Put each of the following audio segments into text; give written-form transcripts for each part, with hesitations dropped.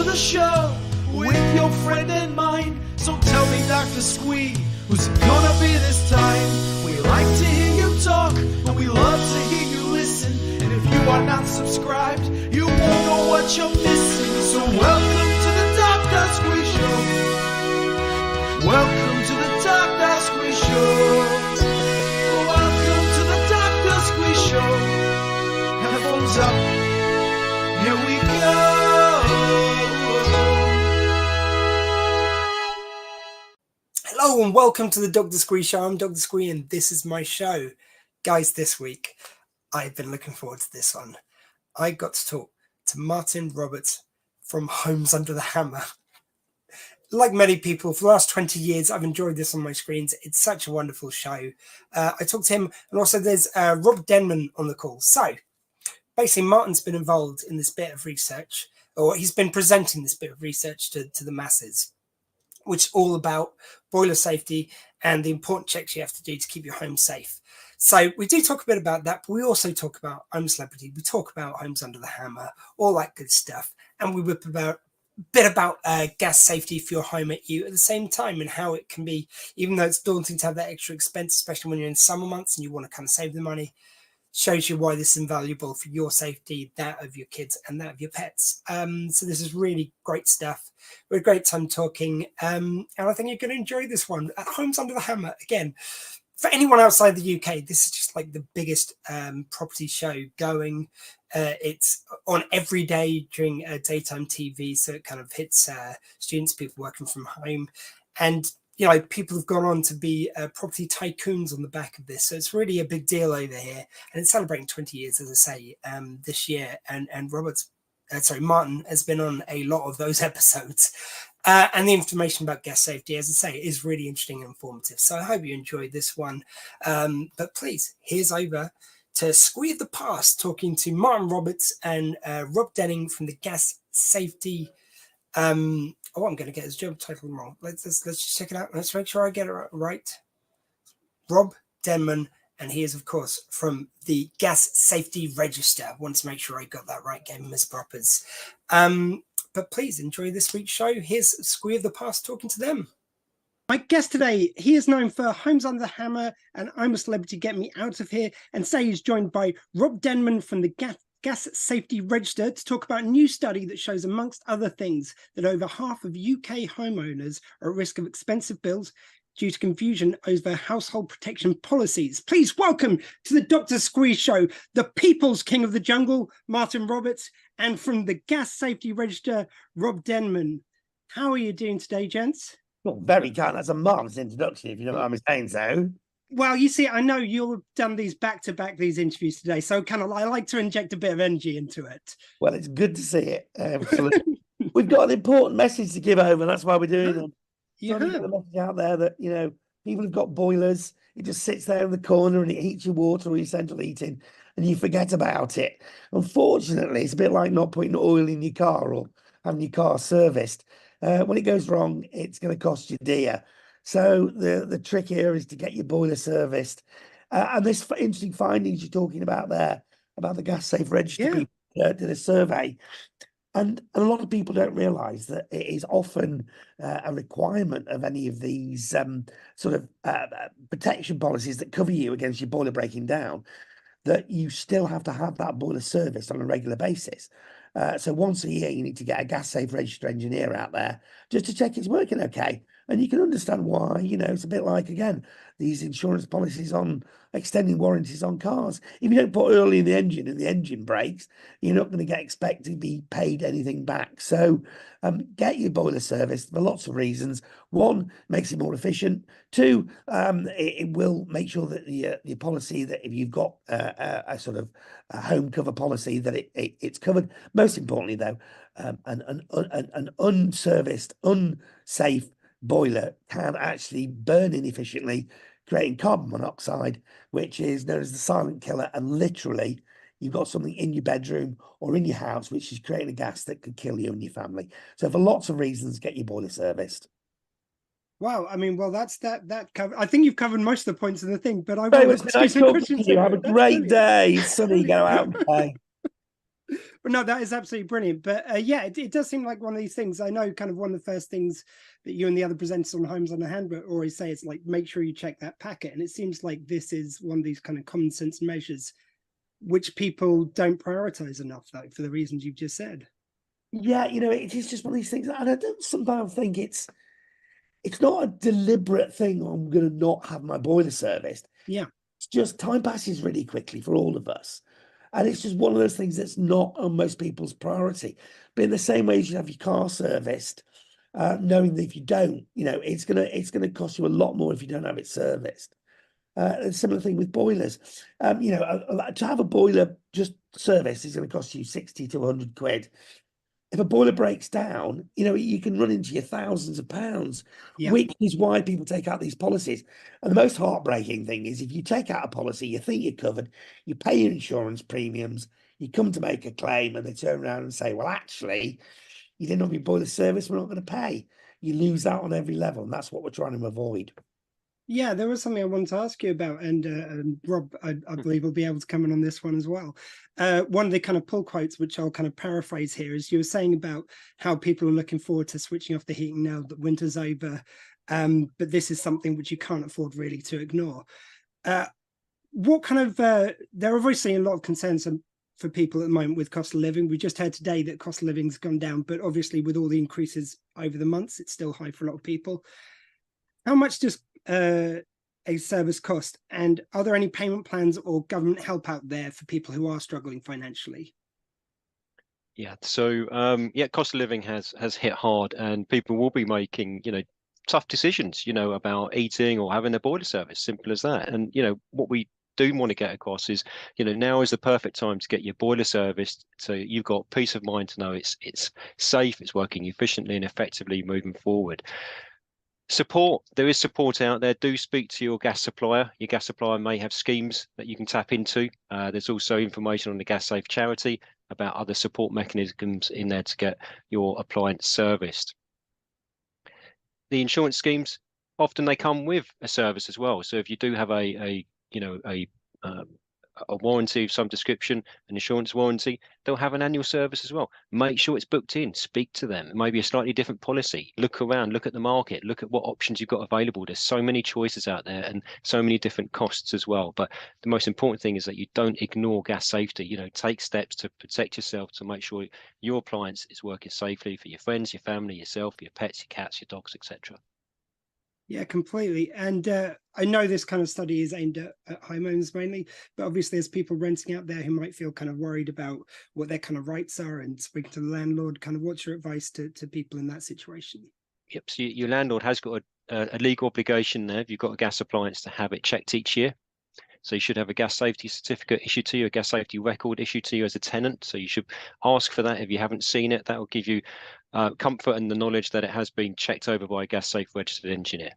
the show with your friend and mine. So tell me, Dr. Squee, who's it gonna be this time? We like to hear you talk, and we love to hear you listen. And if you are not subscribed, you won't know what you're missing. So welcome to the Dr. Squee Show. Welcome to the Dr. Squee Show. Welcome to the Dr. Squee Show. Headphones up. Here we go. Hello and welcome to the Dr. Squee Show. I'm Dr. Squee and this is my show. Guys, this week, I've been looking forward to this one. I got to talk to Martin Roberts from Homes Under the Hammer. Like many people, for the last 20 years, I've enjoyed this on my screens. It's such a wonderful show. I talked to him, and also there's Rob Denman on the call. So, basically, Martin's been involved in this bit of research, or he's been presenting this bit of research to the masses, which is all about boiler safety and the important checks you have to do to keep your home safe. So we do talk a bit about that, but we also talk about I'm a Celebrity. We talk about Homes Under the Hammer, all that good stuff. And we whip about a bit about gas safety for your home at you at the same time, and how it can be, even though it's daunting to have that extra expense, especially when you're in summer months and you want to kind of save the money, shows you why this is invaluable for your safety, that of your kids, and that of your pets. So this is really great stuff. We had a great time talking, and I think you're going to enjoy this one. At Homes Under the Hammer, again, for anyone outside the UK, this is just like the biggest property show going. It's on every day during daytime TV, so it kind of hits students, people working from home, and you know, people have gone on to be property tycoons on the back of this. So it's really a big deal over here. And it's celebrating 20 years, as I say, this year. And Martin has been on a lot of those episodes. And the information about gas safety, as I say, is really interesting and informative. So I hope you enjoyed this one. But please, here's over to Squee of the Past, talking to Martin Roberts and Rob Denning from the Gas Safety. I'm going to get his job title wrong. Let's just check it out. Let's make sure I get it right. Rob Denman, and he is, of course, from the Gas Safety Register. Want to make sure I got that right, gave him his propers. But please enjoy this week's show. Here's Squee of the Past talking to them. My guest today, he is known for Homes Under the Hammer and I'm a Celebrity, Get Me Out of Here. And today he's joined by Rob Denman from the Gas Safety Register to talk about a new study that shows, amongst other things, that over half of UK homeowners are at risk of expensive bills due to confusion over household protection policies. Please welcome to the Dr. Squee Show, the People's King of the Jungle, Martin Roberts, and from the Gas Safety Register, Rob Denman. How are you doing today, gents? Well, very kind. That's a marvellous introduction, if you know what I'm saying so. Well, you see, I know you've done these back-to-back, these interviews today, so I like to inject a bit of energy into it. Well, it's good to see it. Absolutely. We've got an important message to give over, and that's why we're doing them. Yeah. Get the message out there that, you know, people have got boilers. It just sits there in the corner and it heats your water or your central heating, and you forget about it. Unfortunately, it's a bit like not putting oil in your car or having your car serviced. When it goes wrong, it's going to cost you dear. So the trick here is to get your boiler serviced. And this interesting findings you're talking about there, about the Gas Safe Register, people did a survey. And a lot of people don't realise that it is often a requirement of any of these sort of protection policies that cover you against your boiler breaking down, that you still have to have that boiler serviced on a regular basis. So once a year, you need to get a Gas Safe Register engineer out there just to check it's working okay. And you can understand why, you know, it's a bit like, again, these insurance policies on extending warranties on cars. If you don't put oil in the engine and the engine breaks, you're not going to get expected to be paid anything back. So get your boiler serviced for lots of reasons. One, makes it more efficient. Two, it will make sure that the policy, that if you've got a sort of a home cover policy, that it's covered. Most importantly, though, an unserviced, unsafe boiler can actually burn inefficiently, creating carbon monoxide, which is known as the silent killer. And literally, you've got something in your bedroom or in your house which is creating a gas that could kill you and your family. So for lots of reasons, get your boiler serviced. Wow, I mean, well, that's that cover. I think you've covered most of the points of the thing, but I will ask you some questions. You have a great day. Sunny, go out and play. But no, that is absolutely brilliant. But yeah, it does seem like one of these things. I know kind of one of the first things that you and the other presenters on Homes on the Handbook always say is like, make sure you check that packet. And it seems like this is one of these kind of common sense measures which people don't prioritize enough, though, for the reasons you've just said. Yeah, it is just one of these things, and I don't sometimes think it's not a deliberate thing. I'm going to not have my boiler serviced. Yeah. It's just time passes really quickly for all of us. And it's just one of those things that's not on most people's priority. But in the same way as you have your car serviced, knowing that if you don't, it's gonna cost you a lot more if you don't have it serviced. A similar thing with boilers. To have a boiler just serviced is going to cost you 60 to 100 quid. If a boiler breaks down, you can run into your thousands of pounds, Yeah. which is why people take out these policies. And the most heartbreaking thing is if you take out a policy, you think you're covered, you pay your insurance premiums, you come to make a claim, and they turn around and say, well, actually, you didn't have your boiler service, we're not going to pay. You lose out on every level, and that's what we're trying to avoid. Yeah, there was something I wanted to ask you about, and Rob, I believe, will be able to come in on this one as well. One of the kind of pull quotes, which I'll kind of paraphrase here, is you were saying about how people are looking forward to switching off the heating now that winter's over, but this is something which you can't afford really to ignore. What kind of there are obviously a lot of concerns for people at the moment with cost of living. We just heard today that cost of living's gone down, but obviously with all the increases over the months, it's still high for a lot of people. How much does a service cost, and are there any payment plans or government help out there for people who are struggling financially? Yeah, so cost of living has hit hard, and people will be making tough decisions about eating or having a boiler service. Simple as that. And what we do want to get across is now is the perfect time to get your boiler serviced, so you've got peace of mind to know it's safe, it's working efficiently and effectively moving forward. Support, there is support out there. Do speak to your gas supplier. Your gas supplier may have schemes that you can tap into. There's also information on the Gas Safe charity about other support mechanisms in there to get your appliance serviced. The insurance schemes, often they come with a service as well. So if you do have a warranty of some description, an insurance warranty, they'll have an annual service as well. Make sure it's booked in, speak to them. Maybe a slightly different policy. Look around, look at the market, look at what options you've got available. There's so many choices out there and so many different costs as well. But the most important thing is that you don't ignore gas safety. Take steps to protect yourself, to make sure your appliance is working safely for your friends, your family, yourself, your pets, your cats, your dogs, etc. Yeah, completely. And I know this kind of study is aimed at homeowners mainly, but obviously there's people renting out there who might feel kind of worried about what their kind of rights are and speaking to the landlord. Kind of what's your advice to people in that situation? Yep, so your landlord has got a legal obligation there. If you've got a gas appliance, to have it checked each year. So you should have a gas safety certificate issued to you, a gas safety record issued to you as a tenant. So you should ask for that if you haven't seen it. That will give you comfort and the knowledge that it has been checked over by a gas safe registered engineer.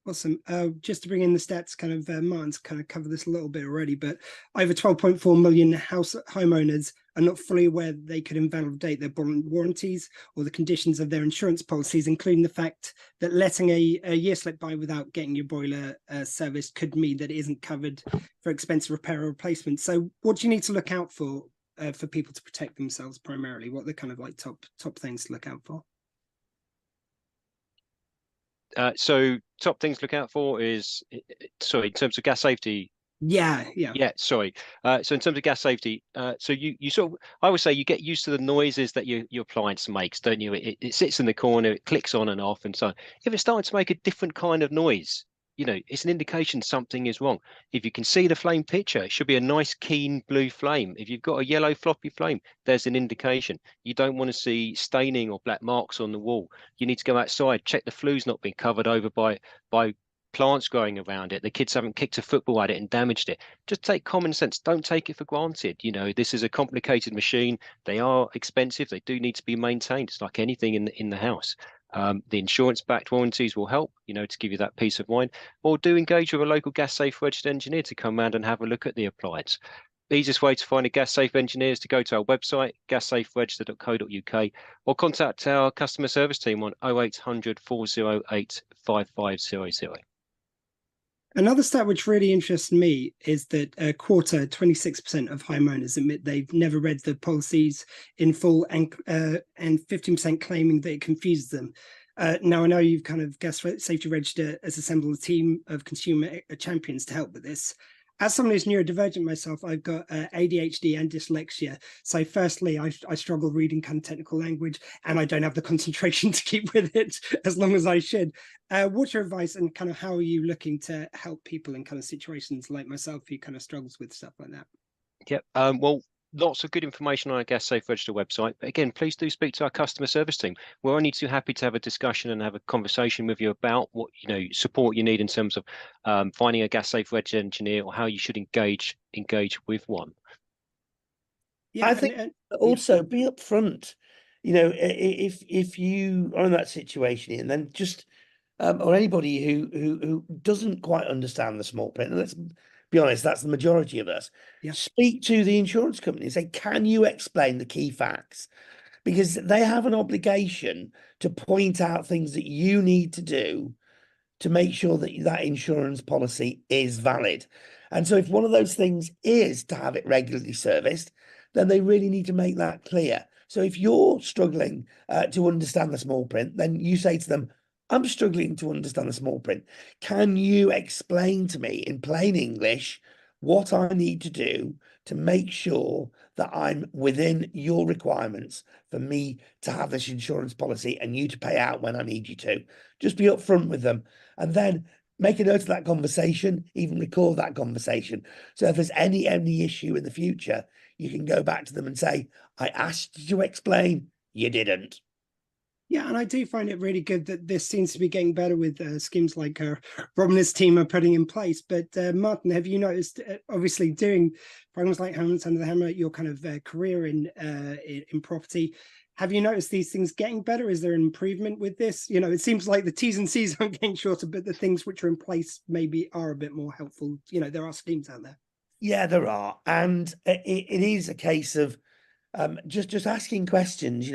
Awesome. Just to bring in the stats, kind of Martin's kind of covered this a little bit already, but over 12.4 million homeowners are not fully aware that they could invalidate their warranties or the conditions of their insurance policies, including the fact that letting a year slip by without getting your boiler serviced could mean that it isn't covered for expensive repair or replacement. So what do you need to look out for people to protect themselves primarily? What are the kind of like top things to look out for? So top things to look out for is, sorry, in terms of gas safety. Yeah. Sorry. So in terms of gas safety, so you sort of, I would say you get used to the noises that your appliance makes, don't you? It sits in the corner, it clicks on and off and so on. If it's starting to make a different kind of noise, it's an indication something is wrong. If you can see the flame picture, it should be a nice keen blue flame. If you've got a yellow floppy flame, there's an indication. You don't want to see staining or black marks on the wall. You need to go outside, check the flue's not been covered over by plants growing around it. The kids haven't kicked a football at it and damaged it. Just take common sense. Don't take it for granted. This is a complicated machine. They are expensive. They do need to be maintained. It's like anything in the house. The insurance-backed warranties will help, to give you that peace of mind. Or do engage with a local gas safe registered engineer to come around and have a look at the appliance. The easiest way to find a gas safe engineer is to go to our website, gassaferegister.co.uk, or contact our customer service team on 0800 408 5500. Another stat which really interests me is that a quarter, 26% of homeowners admit they've never read the policies in full, and 15% claiming that it confuses them. Now, I know you've kind of Gas Safety Register has assembled a team of consumer champions to help with this. As someone who's neurodivergent myself, I've got ADHD and dyslexia. So firstly, I struggle reading kind of technical language, and I don't have the concentration to keep with it as long as I should. What's your advice, and kind of how are you looking to help people in kind of situations like myself who kind of struggles with stuff like that? Yep. Well, lots of good information on our Gas Safe Register website. But again, please do speak to our customer service team. We're only too happy to have a discussion and have a conversation with you about what support you need in terms of finding a Gas Safe Register engineer, or how you should engage with one. Yeah, I think also be upfront. If you are in that situation, and then just or anybody who doesn't quite understand the small print, and let's be honest, that's the majority of us. Yeah. Speak to the insurance company and say, can you explain the key facts? Because they have an obligation to point out things that you need to do to make sure that that insurance policy is valid. And so if one of those things is to have it regularly serviced, then they really need to make that clear. So if you're struggling to understand the small print, then you say to them, I'm struggling to understand the small print. Can you explain to me in plain English what I need to do to make sure that I'm within your requirements for me to have this insurance policy and you to pay out when I need you to? Just be upfront with them, and then make a note of that conversation, even record that conversation. So if there's any issue in the future, you can go back to them and say, I asked you to explain, you didn't. Yeah, and I do find it really good that this seems to be getting better with schemes like Rob and his team are putting in place. But Martin, have you noticed, obviously doing programs like Homes Under the Hammer, your kind of career in property, have you noticed these things getting better? Is there an improvement with this? It seems like the T's and C's aren't getting shorter, but the things which are in place maybe are a bit more helpful. There are schemes out there. Yeah, there are. And it is a case of just asking questions.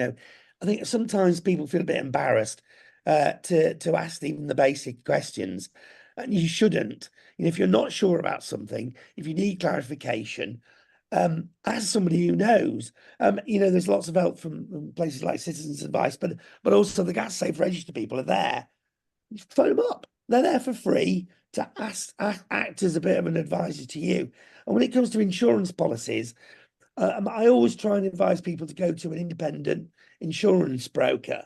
I think sometimes people feel a bit embarrassed to ask even the basic questions, and you shouldn't. If you're not sure about something, if you need clarification, ask somebody who knows. There's lots of help from places like Citizens Advice, but also the Gas Safe Register people are there. You phone them up. They're there for free to act as a bit of an advisor to you. And when it comes to insurance policies, I always try and advise people to go to an independent insurance broker,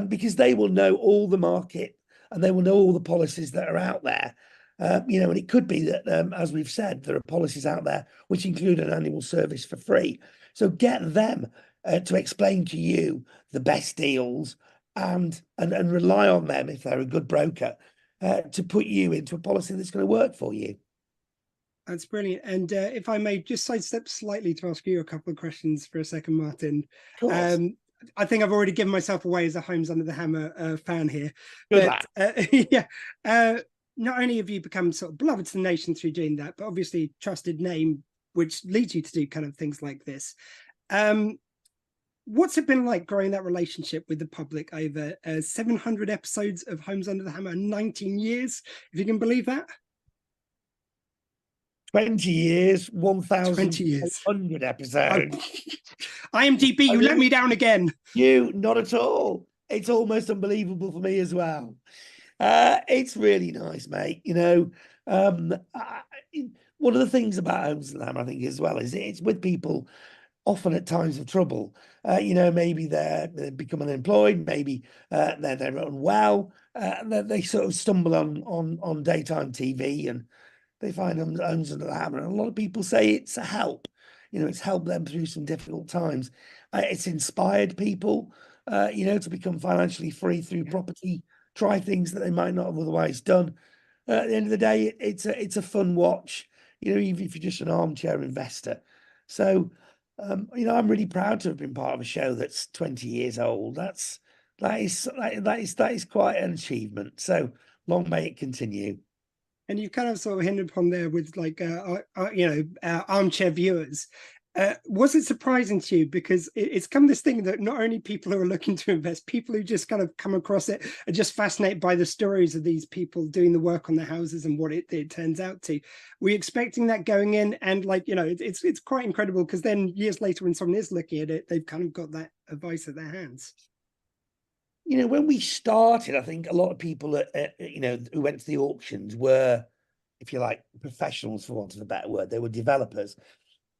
because they will know all the market and they will know all the policies that are out there. And it could be that, as we've said, there are policies out there which include an annual service for free. So get them to explain to you the best deals, and rely on them, if they're a good broker, to put you into a policy that's going to work for you. That's brilliant. And if I may just sidestep slightly to ask you a couple of questions for a second, Martin. Of course. I think I've already given myself away as a Homes Under the Hammer fan here. Good But yeah, not only have you become sort of beloved to the nation through doing that, but obviously trusted name, which leads you to do kind of things like this. What's it been like growing that relationship with the public over 700 episodes of Homes Under the Hammer, 19 years, if you can believe that? 20 years, 20 years. 1,100 episodes. IMDb, you let me down again. Not at all. It's almost unbelievable for me as well. It's really nice, mate. One of the things about Homes Under the Hammer, I think, as well, is it's with people often at times of trouble. Maybe they become unemployed, maybe they're unwell, they sort of stumble on daytime TV and they find Homes Under the Hammer. And a lot of people say it's a help. It's helped them through some difficult times. It's inspired people, to become financially free through property, try things that they might not have otherwise done. At the end of the day, it's a fun watch, even if you're just an armchair investor. So, I'm really proud to have been part of a show that's 20 years old. That is quite an achievement. So long may it continue. And you kind of sort of hinted upon there with like, armchair viewers. Was it surprising to you? Because it's come this thing that not only people who are looking to invest, people who just kind of come across it are just fascinated by the stories of these people doing the work on their houses and what it turns out to. Were you expecting that going in? And like, you know, it's quite incredible, because then years later when someone is looking at it, they've kind of got that advice at their hands. You know, when we started, I think a lot of people, you know, who went to the auctions were, if you like, professionals, for want of a better word. They were developers.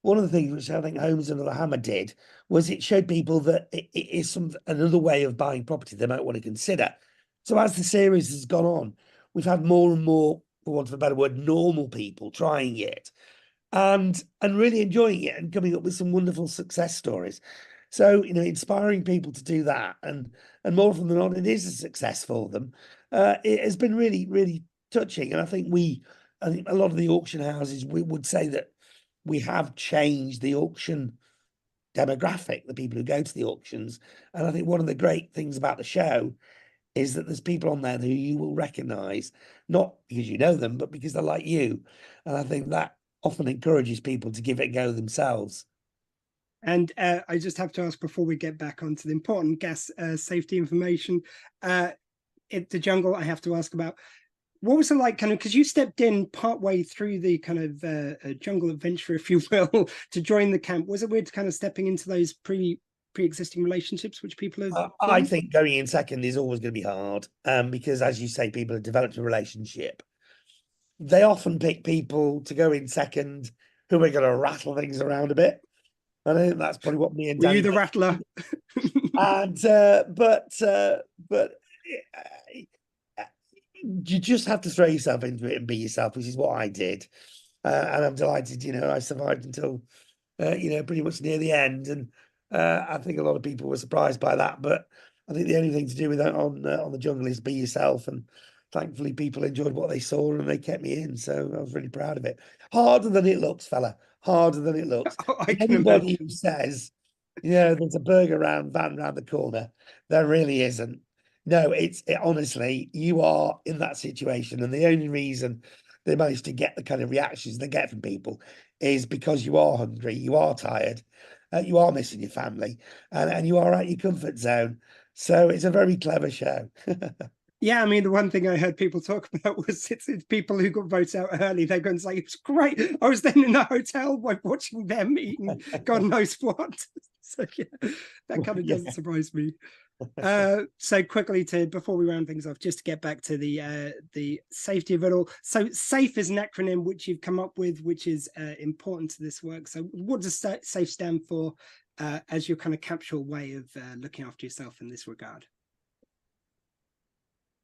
One of the things which I think Homes Under the Hammer did was it showed people that it is another way of buying property they might want to consider. So as the series has gone on, we've had more and more, for want of a better word, normal people trying it and really enjoying it and coming up with some wonderful success stories. So, you know, inspiring people to do that, and more often than not, it is a success for them. It has been really, really touching. And I think a lot of the auction houses, we would say that we have changed the auction demographic, the people who go to the auctions. And I think one of the great things about the show is that there's people on there who you will recognize, not because you know them, but because they're like you. And I think that often encourages people to give it a go themselves. And I just have to ask before we get back onto the important gas safety information, the jungle, I have to ask about, what was it like, kind of, because you stepped in partway through the kind of jungle adventure, if you will, to join the camp. Was it weird kind of stepping into those pre-existing relationships which people have I think going in second is always going to be hard, because as you say, people have developed a relationship. They often pick people to go in second who are going to rattle things around a bit. And I think that's probably what me and Were Danny you the rattler? and but you just have to throw yourself into it and be yourself, which is what I did. And I'm delighted, you know, I survived until you know, pretty much near the end. And I think a lot of people were surprised by that. But I think the only thing to do with that on the jungle is be yourself. And thankfully, people enjoyed what they saw and they kept me in. So I was really proud of it. Harder than it looks, fella. Harder than it looks. I can Anybody imagine. who says, you know, there's a burger van round the corner, there really isn't. No, honestly, you are in that situation, and the only reason they manage to get the kind of reactions they get from people is because you are hungry, you are tired, you are missing your family, and you are out your comfort zone. So it's a very clever show. Yeah, I mean, the one thing I heard people talk about was it's people who got votes out early. They're going to say, it's great. I was then in a hotel watching them eating God knows what. So yeah, that kind of doesn't surprise me. So quickly, before we round things off, just to get back to the safety of it all. So SAFE is an acronym which you've come up with, which is important to this work. So what does SAFE stand for as your kind of capsule way of looking after yourself in this regard?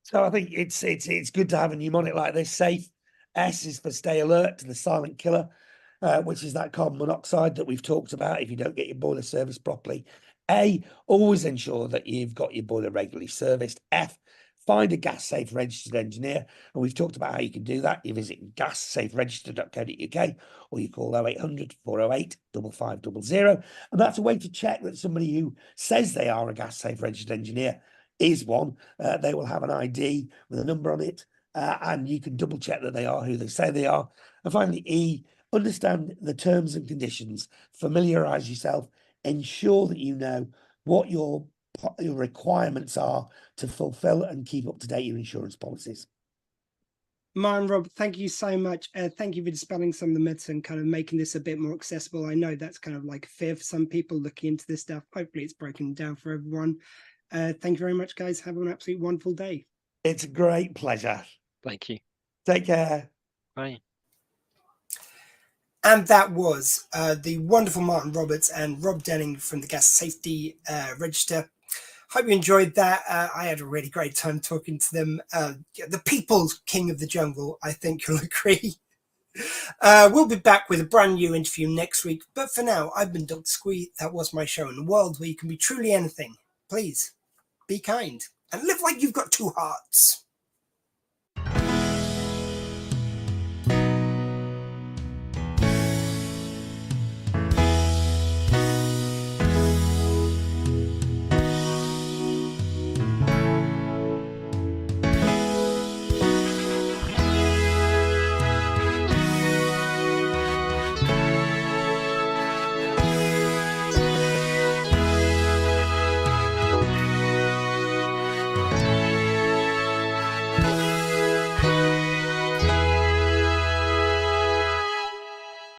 So I think it's good to have a mnemonic like this. SAFE. S is for stay alert to the silent killer, which is that carbon monoxide that we've talked about if you don't get your boiler serviced properly. A, always ensure that you've got your boiler regularly serviced. F, find a gas safe registered engineer. And we've talked about how you can do that. You visit gassaferegistered.co.uk or you call 0800 408 5500. And that's a way to check that somebody who says they are a gas safe registered engineer is one. They will have an ID with a number on it, and you can double check that they are who they say they are. And finally, E, understand the terms and conditions, familiarize yourself, ensure that you know what your requirements are to fulfill and keep up to date your insurance policies. Martin, Rob, thank you so much. Thank you for dispelling some of the myths and kind of making this a bit more accessible. I know that's kind of like a fear for some people looking into this stuff. Hopefully it's broken down for everyone. Thank you very much, guys. Have an absolutely wonderful day. It's a great pleasure. Thank you. Take care. Bye. And that was the wonderful Martin Roberts and Rob Denning from the Gas Safety Register. Hope you enjoyed that. I had a really great time talking to them. The people's king of the jungle, I think you'll agree. We'll be back with a brand new interview next week. But for now, I've been Dr. Squee. That was my show in a world where you can be truly anything. Please be kind and live like you've got two hearts.